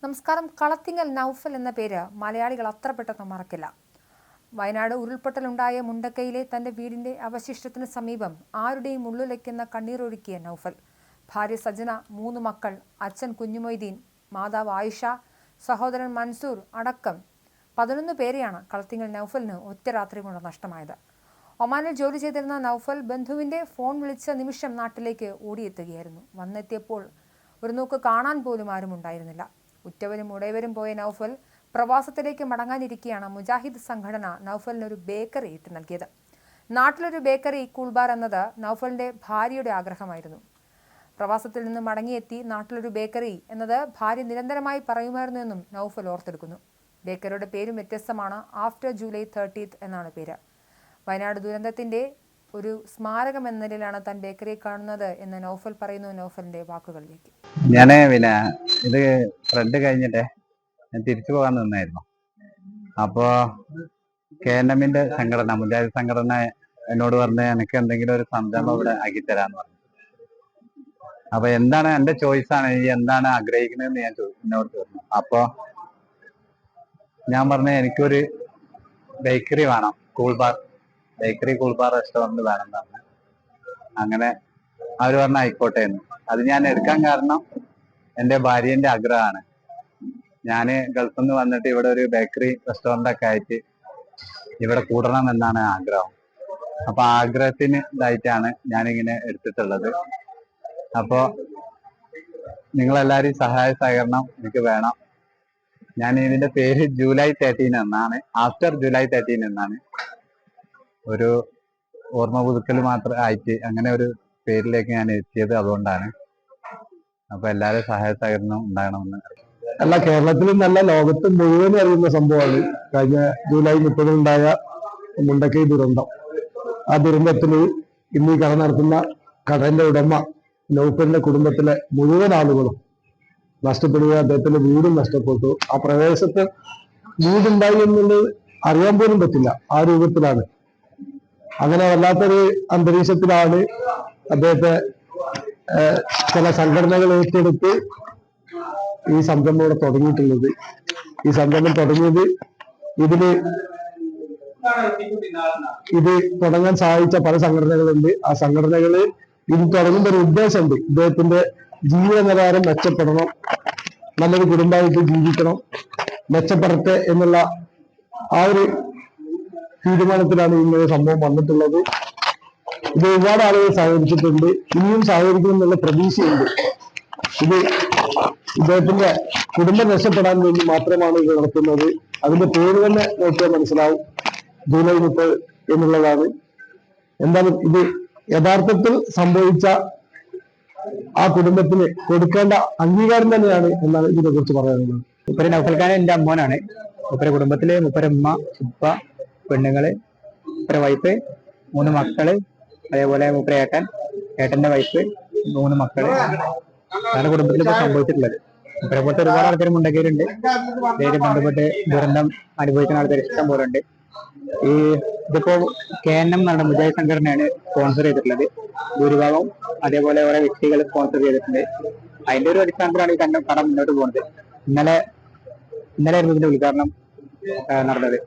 നമസ്കാരം. കളത്തിങ്ങൽ നൗഫൽ എന്ന പേര് മലയാളികൾ അത്ര പെട്ടെന്ന് മറക്കില്ല. വയനാട് ഉരുൾപൊട്ടലുണ്ടായ മുണ്ടക്കയിലെ തന്റെ വീടിന്റെ അവശിഷ്ടത്തിന് സമീപം ആരുടെയും ഉള്ളിലേക്കെന്ന കണ്ണീരൊഴുക്കിയ നൗഫൽ. ഭാര്യ സജന, 3 മക്കൾ, അച്ഛൻ കുഞ്ഞുമൊയ്തീൻ, മാതാവ് ആയിഷ, സഹോദരൻ മൻസൂർ അടക്കം 11 പേരെയാണ് കളത്തിങ്ങൽ നൗഫലിന് ഒറ്റ രാത്രി കൊണ്ട് നഷ്ടമായത്. ഒമാനിൽ ജോലി ചെയ്തിരുന്ന നൗഫൽ ബന്ധുവിന്റെ ഫോൺ വിളിച്ച നിമിഷം നാട്ടിലേക്ക് ഓടിയെത്തുകയായിരുന്നു. വന്നെത്തിയപ്പോൾ ഒരു നോക്ക് കാണാൻ പോലും ആരും ഉണ്ടായിരുന്നില്ല. ഉറ്റവരും ഉടയവരും പോയ നൗഫൽ പ്രവാസത്തിലേക്ക് മടങ്ങാനിരിക്കെയാണ് മുജാഹിദ് സംഘടന നൗഫലിന് ഒരു ബേക്കറി ഇട്ട് നൽകിയത്. നാട്ടിലൊരു ബേക്കറി, കൂൾബാർ എന്നത് നൗഫലിന്റെ ഭാര്യയുടെ ആഗ്രഹമായിരുന്നു. പ്രവാസത്തിൽ നിന്ന് മടങ്ങിയെത്തി നാട്ടിലൊരു ബേക്കറി എന്നത് ഭാര്യ നിരന്തരമായി പറയുമായിരുന്നു എന്നും നൗഫൽ ഓർത്തെടുക്കുന്നു. ബേക്കറിയുടെ പേരും വ്യത്യസ്തമാണ്. ആഫ്റ്റർ ജൂലൈ 30 എന്നാണ് പേര്. വയനാട് ദുരന്തത്തിന്റെ ഒരു സ്മാരകം എന്ന നിലയിലാണ് താൻ ബേക്കറിയെ കാണുന്നത് എന്ന് നൗഫൽ പറയുന്നു. നൗഫലിന്റെ വാക്കുകളിലേക്ക്. ഇത് ഫ്രണ്ട് കഴിഞ്ഞിട്ട് ഞാൻ തിരിച്ചു പോകാൻ നിന്നായിരുന്നു. അപ്പോ KNM സംഘടന, മുജാഹിദ് സംഘടന എന്നോട് പറഞ്ഞ് എനിക്ക് എന്തെങ്കിലും ഒരു സംരംഭം ഇവിടെ ആക്കിത്തരാന്ന് പറഞ്ഞു. അപ്പൊ എന്താണ് എന്റെ ചോയ്സാണ്, ഈ എന്താണ് ആഗ്രഹിക്കുന്നതെന്ന് എന്നോട് ചോദിച്ചു. അപ്പൊ ഞാൻ പറഞ്ഞ എനിക്കൊരു ബേക്കറി വേണം, കൂൾബാർ റെസ്റ്റോറന്റ് വേണം പറഞ്ഞു. അങ്ങനെ അവര് പറഞ്ഞ ആയിക്കോട്ടെ എന്ന്. അത് ഞാൻ എടുക്കാൻ കാരണം എന്റെ ഭാര്യന്റെ ആഗ്രഹമാണ്. ഞാന് ഗൾഫിൽ നിന്ന് വന്നിട്ട് ഇവിടെ ഒരു ബേക്കറി റെസ്റ്റോറന്റ് ഒക്കെ ആയിട്ട് ഇവിടെ കൂടണം എന്നാണ് ആഗ്രഹം. അപ്പൊ ആഗ്രഹത്തിന് ഇതായിട്ടാണ് ഞാനിങ്ങനെ എടുത്തിട്ടുള്ളത്. അപ്പോ നിങ്ങളെല്ലാരും സഹായ സഹകരണം എനിക്ക് വേണം. ഞാൻ ഇതിന്റെ പേര് ജൂലൈ 13 എന്നാണ്, ആഫ്റ്റർ ജൂലൈ 13 എന്നാണ്. ഒരു ഓർമ്മ പുതുക്കൽ മാത്രം ആയിട്ട് അങ്ങനെ ഒരു പേരിലേക്ക് ഞാൻ എത്തിയത് അതുകൊണ്ടാണ്. അപ്പൊ എല്ലാവരും സഹായ സഹകരണം ഉണ്ടാകണമെന്ന്. അല്ല, കേരളത്തിലും നല്ല ലോകത്തും മുഴുവനും അറിയുന്ന സംഭവമാണ് കഴിഞ്ഞ ജൂലൈ 30 ഉണ്ടായ മുണ്ടക്കൈ ദുരന്തം. ആ ദുരന്തത്തിന് ഇന്ന് ഈ കട നടത്തുന്ന കടന്റെ ഉടമ നൗഫലിന്റെ കുടുംബത്തിലെ മുഴുവൻ ആളുകളും നഷ്ടപ്പെടുക, അദ്ദേഹത്തിന്റെ വീടും നഷ്ടപ്പെട്ടു. ആ പ്രദേശത്ത് വീടുണ്ടായി എന്നുള്ളത് അറിയാൻ പോലും പറ്റില്ല. ആ രൂപത്തിലാണ്, അങ്ങനെ വല്ലാത്തൊരു അന്തരീക്ഷത്തിലാണ് അദ്ദേഹത്തെ ചില സംഘടനകൾ ഏറ്റെടുത്ത് ഈ സംരംഭം ഇവിടെ തുടങ്ങിയിട്ടുള്ളത്. ഈ സംരംഭം തുടങ്ങിയത് ഇത് തുടങ്ങാൻ സഹായിച്ച പല സംഘടനകളുണ്ട്. ആ സംഘടനകള് ഇത് തുടങ്ങുന്ന ഒരു ഉദ്ദേശമുണ്ട്. ഇദ്ദേഹത്തിന്റെ ജീവിത നിലവാരം മെച്ചപ്പെടണം, നല്ലൊരു കുടുംബമായിട്ട് ജീവിക്കണം, മെച്ചപ്പെടട്ടെ എന്നുള്ള ആ ഒരു തീരുമാനത്തിലാണ് ഇങ്ങനെ സംഭവം വന്നിട്ടുള്ളത്. ഇത് ഒരുപാട് ആളുകൾ സഹകരിച്ചിട്ടുണ്ട്, ഇനിയും സഹകരിക്കും എന്നുള്ള പ്രതീക്ഷയുണ്ട്. ഇത് ഇദ്ദേഹത്തിന്റെ കുടുംബം രക്ഷപ്പെടാൻ വേണ്ടി മാത്രമാണ് ഇത് നടത്തുന്നത്. അതിന്റെ പേര് തന്നെ നോക്കിയാൽ മനസ്സിലാവും, ജൂലൈ 30 എന്നുള്ളതാണ്. എന്തായാലും ഇത് യഥാർത്ഥത്തിൽ സംഭവിച്ച ആ കുടുംബത്തിന് കൊടുക്കേണ്ട അംഗീകാരം തന്നെയാണ് എന്നാണ് ഇതിനെ കുറിച്ച് പറയാനുള്ളത്. മുപ്പര് നൗഫൽഖാൻ എന്റെ അമ്മോനാണ്. മുപ്പര കുടുംബത്തില് മുപ്പരമ്മ, ഉപ്പ, പെണ്ണുങ്ങള്, മുപ്പര വൈഫ്, 3 മക്കള്, അതേപോലെ മുപ്പര ഏട്ടന്റെ വൈഫ്, 3 മക്കള്. അതാണ് കുടുംബത്തിൽ ഇപ്പൊ സംഭവിച്ചിട്ടുള്ളത്. മുപ്പരെ പോലത്തെ ഒരുപാട് ആൾക്കാർ മുണ്ടക്കയിലുണ്ട്. നേരെ ബന്ധപ്പെട്ട് ദുരന്തം അനുഭവിക്കുന്ന ആൾക്കാർ ഇഷ്ടം പോലെ ഉണ്ട്. ഇതിപ്പോ KNM എന്നുള്ള മുജാഹിദ് സംഘടനയാണ് സ്പോൺസർ ചെയ്തിട്ടുള്ളത്. ഭൂരിഭാഗം അതേപോലെ ഓരോ വ്യക്തികൾ സ്പോൺസർ ചെയ്തിട്ടുണ്ട്. അതിന്റെ ഒരു അടിസ്ഥാനത്തിലാണ് ഈ കട മുന്നോട്ട് പോകുന്നത്. ഇന്നലെ ആയിരുന്നു ഇതിന്റെ ഉദ്ഘാടനം നടന്നത്.